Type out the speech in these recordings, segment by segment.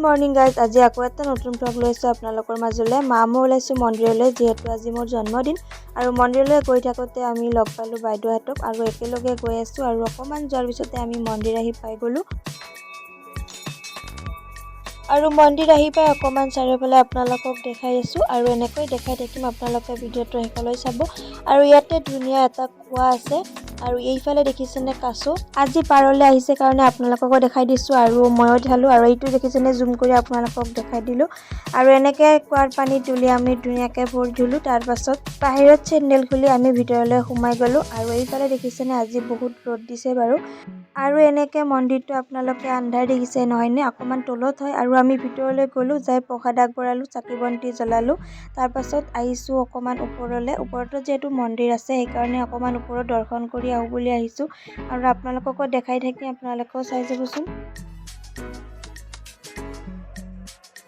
Morning guys, আজি আকৌ এটা নতুন ব্লগ লৈছোঁ আপোনালোকৰ মাজলৈ। মই ওলাইছোঁ মন্দিৰলৈ, যিহেতু আজি মোৰ জন্মদিন। আৰু মন্দিৰলৈ গৈ থাকোঁতে আমি লগ পালোঁ বাইদেউহঁতক আৰু একেলগে গৈ আছোঁ। আৰু অকণমান যোৱাৰ পিছতে আমি মন্দিৰ আহি পাই গ'লোঁ। আৰু মন্দিৰ আহি পাই অকণমান চাৰিওফালে আপোনালোকক দেখাই আছোঁ। আৰু এনেকৈ দেখাই থাকিম, আপোনালোকে ভিডিঅ'টো শেষলৈ চাব। আৰু ইয়াতে ধুনীয়া এটা কুঁৱা আছে। আৰু এইফালে দেখিছেনে কাছো, আজি পাৰলৈ আহিছে কাৰণে আপোনালোককো দেখাই দিছোঁ আৰু ময়ো চালোঁ। আৰু এইটো দেখিছেনে, জুম কৰি আপোনালোকক দেখাই দিলোঁ। আৰু এনেকৈ কুঁৱাৰ পানী তুলি আমি ধুনীয়াকৈ ভৰি ধুলোঁ। তাৰপাছত বাহিৰত চেণ্ডেল খুলি আমি ভিতৰলৈ সোমাই গ'লোঁ। আৰু এইফালে দেখিছেনে, আজি বহুত ৰ'দ দিছে বাৰু। আৰু এনেকৈ মন্দিৰটো আপোনালোকে আন্ধাৰ দেখিছে নহয়নে, অকণমান তলত হয়। আৰু আমি ভিতৰলৈ গ'লোঁ, যাই প্ৰসাদ আগবঢ়ালোঁ, চাকি বন্তি জ্বলালোঁ। তাৰপাছত আহিছোঁ অকণমান ওপৰলৈ। ওপৰতো যিহেতু মন্দিৰ আছে, সেইকাৰণে অকণমান ওপৰত দৰ্শন কৰি আহোঁ বুলি আহিছোঁ। আৰু আপোনালোককো দেখাই থাকি আপোনালোকেও চাই যাবচোন।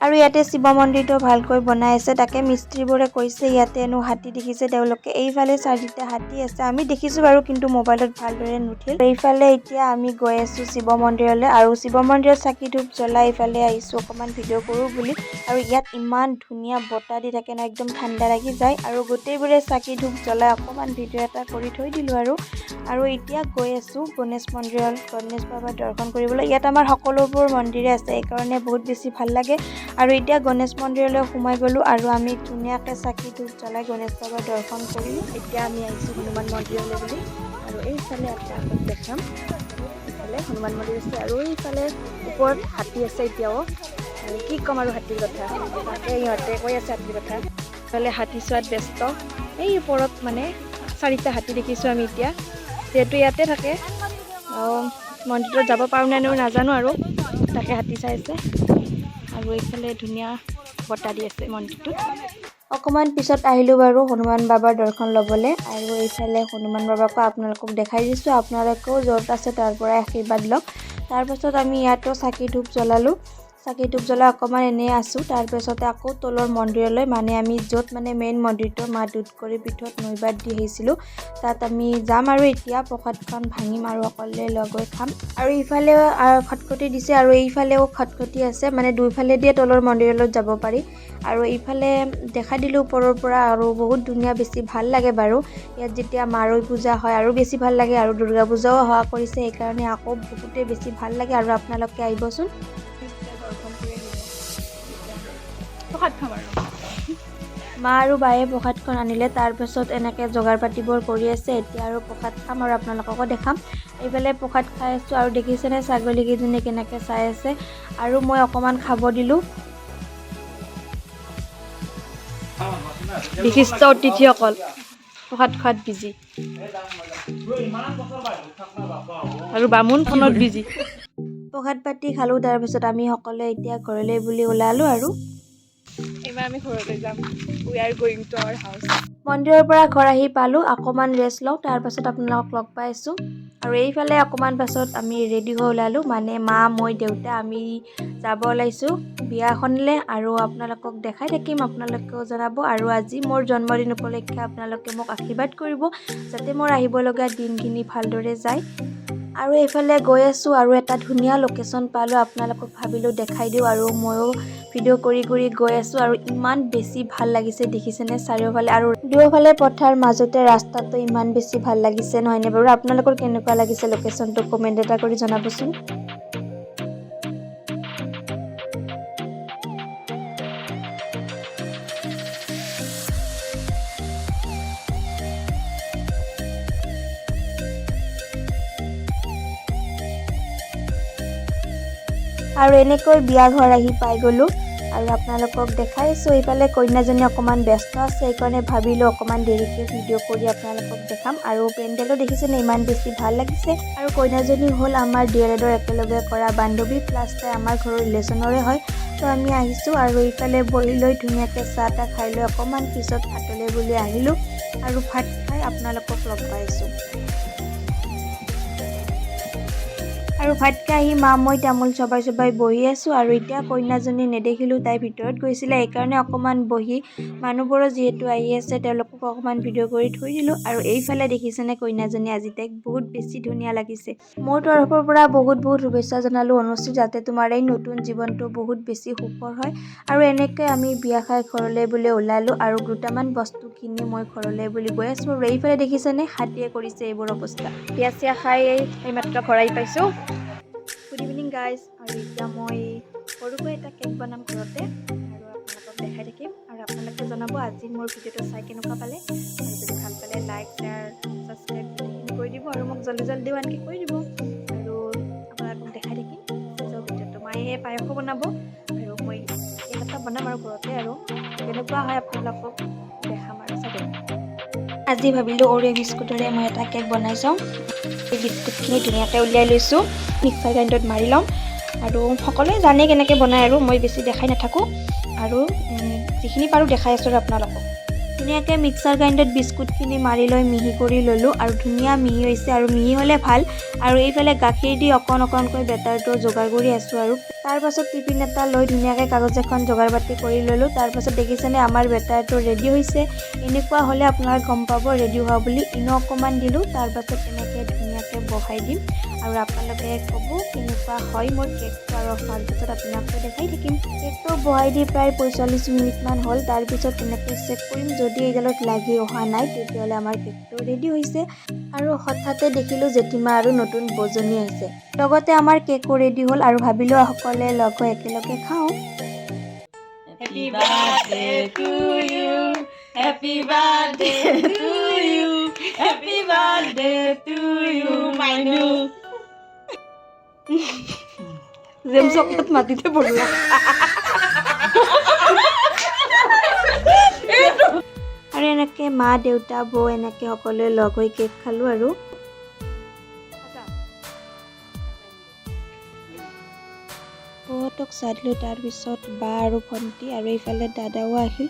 আৰু ইয়াতে শিৱ মন্দিৰটো ভালকৈ বনাই আছে, তাকে মিস্ত্ৰীবোৰে কৈছে ইয়াতে হেনো হাতী দেখিছে তেওঁলোকে। এইফালে 4টা হাতী আছে, আমি দেখিছোঁ বাৰু, কিন্তু মোবাইলত ভালদৰে নুঠিল। এইফালে এতিয়া আমি গৈ আছোঁ শিৱ মন্দিৰলৈ। আৰু শিৱ মন্দিৰত চাকি ধূপ জ্বলাই এইফালে আহিছোঁ অকণমান ভিডিঅ' কৰোঁ বুলি। আৰু ইয়াত ইমান ধুনীয়া বতাহ দি থাকে ন, একদম ঠাণ্ডা লাগি যায়। আৰু গোটেইবোৰে চাকি ধূপ জ্বলাই অকণমান ভিডিঅ' এটা কৰি থৈ দিলোঁ। আৰু এতিয়া গৈ আছোঁ গণেশ মন্দিৰত, গণেশ বাবাৰ দৰ্শন কৰিবলৈ। ইয়াত আমাৰ সকলোবোৰ মন্দিৰে আছে, সেইকাৰণে বহুত বেছি ভাল লাগে। আৰু এতিয়া গণেশ মন্দিৰলৈ সোমাই গ'লোঁ। আৰু আমি ধুনীয়াকৈ চাকি ধূপ জ্বলাই গণেশ বাবাৰ দৰ্শন কৰিলোঁ। এতিয়া আমি আহিছোঁ হনুমান মন্দিৰলৈ বুলি। আৰু এইফালে আপোনালোকক দেখাম, এইফালে হনুমান মন্দিৰ আছে। আৰু এইফালে ওপৰত হাতী আছে এতিয়াও। আৰু কি ক'ম আৰু হাতীৰ কথা, তাকে ইহঁতে কৈ আছে হাতীৰ কথা। এইফালে হাতী চোৱাত ব্যস্ত। এই ওপৰত মানে 4টা হাতী দেখিছোঁ আমি এতিয়া, যিহেতু ইয়াতে থাকে। মন্দিৰত যাব পাৰোঁ নে নাজানো, আৰু তাকে হাতী চাই আছে। আৰু এইফালে ধুনীয়া বতাহ দি আছে মন্দিৰটোত। অকণমান পিছত আহিলোঁ বাৰু হনুমান বাবাৰ দৰ্শন ল'বলৈ। আৰু এইফালে হনুমান বাবাকো আপোনালোকক দেখাই দিছোঁ, আপোনালোকেও য'ত আছে তাৰ পৰাই আশীৰ্বাদ লওক। তাৰপাছত আমি ইয়াতো চাকি ধূপ জ্বলালোঁ। চাকি ধূপ জ্বলাই অকণমান এনেই আছোঁ। তাৰপিছতে আকৌ তলৰ মন্দিৰলৈ, মানে আমি য'ত মানে মেইন মন্দিৰটো মা দুধকৰি পীঠত নৈবাত দি আহিছিলোঁ, তাত আমি যাম। আৰু এতিয়া প্ৰসাদখন ভাঙিম আৰু সকলোৱে লগ হৈ খাম। আৰু ইফালেও খটখটি দিছে, আৰু এইফালেও খটখটি আছে, মানে দুইফালে দিয়ে তলৰ মন্দিৰলৈ যাব পাৰি। আৰু এইফালে দেখা দিলোঁ ওপৰৰ পৰা, আৰু বহুত ধুনীয়া, বেছি ভাল লাগে বাৰু। ইয়াত যেতিয়া মাৰৈ পূজা হয় আৰু বেছি ভাল লাগে। আৰু দুৰ্গা পূজাও হোৱা কৰিছে, সেইকাৰণে আকৌ বহুতেই বেছি ভাল লাগে। আৰু আপোনালোকে আহিবচোন, দৰ্শন কৰি আহিব। প্ৰসাদ খাম আৰু মা আৰু বায়ে প্ৰসাদখন আনিলে। তাৰপাছত এনেকৈ যোগাৰ পাতিবোৰ কৰি আছে। এতিয়া আৰু প্ৰসাদ খাম আৰু আপোনালোককো দেখাম। এইফালে প্ৰসাদ খাই আছোঁ। আৰু দেখিছেনে ছাগলীকেইজনী কেনেকৈ চাই আছে। আৰু মই অকণমান খাব দিলোঁ। বিশিষ্ট অতিথিসকল প্ৰসাদ খোৱাত বিজি, আৰু বামুণ ফোনত বিজি। প্ৰসাদ পাতি খালোঁ। তাৰপিছত আমি সকলোৱে এতিয়া ঘৰলৈ বুলি ওলালোঁ। আৰু এইবাৰ আমি ঘৰলৈ যাম। We are going to our house. মন্দিৰৰ পৰা ঘৰ আহি পালোঁ, অকণমান ৰেষ্ট লওঁ। তাৰপাছত আপোনালোকক লগ পাইছোঁ। আৰু এইফালে অকণমান পাছত আমি ৰেডি হৈ ওলালোঁ, মানে মা, মই, দেউতা, আমি যাব ওলাইছোঁ বিয়াখনলৈ। আৰু আপোনালোকক দেখাই থাকিম, আপোনালোকেও জনাব। আৰু আজি মোৰ জন্মদিন উপলক্ষে আপোনালোকে মোক আশীৰ্বাদ কৰিব, যাতে মোৰ আহিব লগা দিনখিনি ভালদৰে যায়। আৰু এইফালে গৈ আছোঁ, আৰু এটা ধুনীয়া লোকেশ্যন পালোঁ, আপোনালোকক ভাবিলোঁ দেখাই দিওঁ। আৰু ময়ো ভিডিঅ' কৰি গৈ আছোঁ। আৰু ইমান বেছি ভাল লাগিছে, দেখিছেনে চাৰিওফালে। আৰু দুয়োফালে পথাৰ, মাজতে ৰাস্তাটো ইমান বেছি ভাল লাগিছে নহয়নে বাৰু। আপোনালোকৰ কেনেকুৱা লাগিছে লোকেশ্যনটো কমেণ্ট এটা কৰি জনাবচোন। আৰু এনেকৈ বিয়া ঘৰ আহি পাই গ'লোঁ। আৰু আপোনালোকক দেখাইছোঁ। এইফালে কইনাজনী অকণমান ব্যস্ত আছে, সেইকাৰণে ভাবিলোঁ অকণমান দেৰিকৈ ভিডিঅ' কৰি আপোনালোকক দেখাম। আৰু পেণ্ডেলো দেখিছেনে, ইমান বেছি ভাল লাগিছে। আৰু কইনাজনী হ'ল আমাৰ DL Edৰ একেলগে কৰা বান্ধৱী, প্লাছ তাই আমাৰ ঘৰৰ ৰিলেশ্যনৰে হয়। তো আমি আহিছোঁ। আৰু এইফালে বহি লৈ ধুনীয়াকৈ চাহ তাহ খাই লৈ অকণমান পিছত ভাতলৈ বুলি আহিলোঁ। আৰু ভাত খাই আপোনালোকক লগ পাইছোঁ। আৰু ভাত খাই আহি মা মই তামোল চবাই চবাই বহি আছোঁ আৰু এতিয়া কইনাজনী নেদেখিলোঁ, তাই ভিতৰত গৈছিলে। সেইকাৰণে অকণমান বহি মানুহবোৰো যিহেতু আহি আছে তেওঁলোকক অকণমান ভিডিঅ' কৰি থৈ দিলোঁ। আৰু এইফালে দেখিছেনে কইনাজনী আজি তাইক বহুত বেছি ধুনীয়া লাগিছে। মোৰ তৰফৰ পৰা বহুত বহুত শুভেচ্ছা জনালোঁ অনুশ্ৰী, যাতে তোমাৰ এই নতুন জীৱনটো বহুত বেছি সুখৰ হয়। আৰু এনেকৈ আমি বিয়া খাই ঘৰলৈ বুলি ওলালোঁ আৰু দুটামান বস্তু কিনি মই ঘৰলৈ বুলি গৈ আছোঁ। আৰু এইফালে দেখিছেনে হাতীয়ে কৰিছে এইবোৰ অৱস্থা। বিয়া চিয়া খাই এইমাত্ৰ ঘৰ আহি পাইছোঁ। Good evening guys. আৰু এতিয়া মই সৰুকৈ এটা কেক বনাম ঘৰতে আৰু আপোনালোকক দেখাই থাকিম। আৰু আপোনালোকে জনাব আজি মোৰ ভিডিঅ'টো চাই কেনেকুৱা পালে। আৰু যদি ভাল পালে লাইক শ্বেয়াৰ ছাবস্ক্ৰাইব গোটেইখিনি কৰি দিব আৰু মোক জল্দি জল্দি আনকি কৰি দিব। আৰু আপোনালোকক দেখাই থাকিম নিজৰ ভিডিঅ'টো। মায়ে পায়সো বনাব আৰু মই কেক এটা বনাম আৰু ঘৰতে, আৰু কেনেকুৱা হয় আপোনালোকক দেখাম আৰু চাব। আজি ভাবিলোঁ অ'ৰিঅ' বিস্কুটেৰে মই এটা কেক বনাই চাওঁ। এই বিস্কুটখিনি ধুনীয়াকৈ উলিয়াই লৈছোঁ, মিক্সাৰ গ্ৰাইণ্ডাৰত মাৰি ল'ম। আৰু সকলোৱে জানে কেনেকৈ বনায় আৰু মই বেছি দেখাই নাথাকোঁ, আৰু যিখিনি পাৰোঁ দেখাই আছোঁ আৰু আপোনালোকক। ধুনীয়াকৈ মিক্সাৰ গ্ৰাইণ্ডাৰত বিস্কুটখিনি মাৰি লৈ মিহি কৰি ল'লোঁ আৰু ধুনীয়া মিহি হৈছে, আৰু মিহি হ'লে ভাল। আৰু এইফালে গাখীৰ দি অকণ অকণকৈ বেটাৰটো যোগাৰ কৰি আছোঁ। আৰু তাৰপাছত টিফিন এটা লৈ ধুনীয়াকৈ কাগজ এখন যোগাৰ পাতি কৰি ল'লোঁ। তাৰপাছত দেখিছেনে আমাৰ বেটাৰটো ৰেডি হৈছে। এনেকুৱা হ'লে আপোনালোকে গম পাব ৰেডি হোৱা বুলি। ইনো অকণমান দিলোঁ, তাৰপাছত এনেকৈ ধুনীয়াকৈ বহাই দিম আৰু আপোনালোকে ক'ব কেনেকুৱা হয় মোৰ কেকটো। আৰু তাৰপিছত আপোনালোকে দেখাই থাকিম। কেকটো বহাই দি প্ৰায় 45 মিনিটমান হ'ল। তাৰপিছত এনেকৈ চেক কৰিম, যদি এইডালত লাগি অহা নাই তেতিয়াহ'লে আমাৰ কেকটো ৰেডি হৈছে। আৰু হঠাতে দেখিলোঁ জেঠীমা আৰু নতুন বৌজনী আহিছে, লগতে আমাৰ কেকো ৰেডি হ'ল। আৰু ভাবিলোঁ সকলোৱে লগ হৈ একেলগে খাওঁ। Happy birthday to you. Happy birthday to you. Happy birthday to you, Mainu. Gems chocolate মাটিতে পড়ল। আৰু এনেকৈ মা দেউতা বৌ এনেকৈ সকলোৱে লগ হৈ কেক খালোঁ। আৰু বৌহঁতক চাহ দিলোঁ, তাৰপিছত বা আৰু ভণ্টি আৰু এইফালে দাদাও আহিল।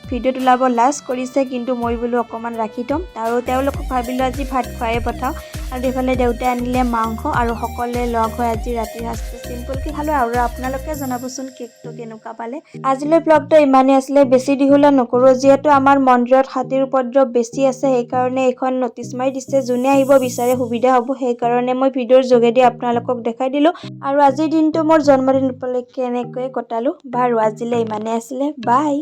ভিডিঅ'ত ওলাব লাজ কৰিছে, কিন্তু মই বোলো অকণমান ৰাখি থ'ম। আৰু তেওঁলোকক ভাবিলোঁ আজি ভাত খুৱাই পঠাওঁ। আৰু এইফালে দেউতাই আনিলে মাংস, আৰু সকলোৱে লগ হৈ আজি ৰাতিৰ সাঁজটো চিম্পুলকৈ খালোঁ। আৰু আপোনালোকে জনাবচোন কেকটো কেনেকুৱা পালে। আজিলৈ ব্লগটো ইমানেই আছিলে, বেছি দীঘলীয়া নকৰোঁ, যিহেতু আমাৰ মন্দিৰত হাতীৰ উপদ্ৰৱ বেছি আছে। সেইকাৰণে এইখন ন'টিচ মাৰি দিছে, যোনে আহিব বিচাৰে সুবিধা হ'ব। সেইকাৰণে মই ভিডিঅ'ৰ যোগেদি আপোনালোকক দেখাই দিলোঁ। আৰু আজিৰ দিনটো মোৰ জন্মদিন উপলক্ষে এনেকৈয়ে কটালোঁ। বাৰু আজিলৈ ইমানেই আছিলে, বাই।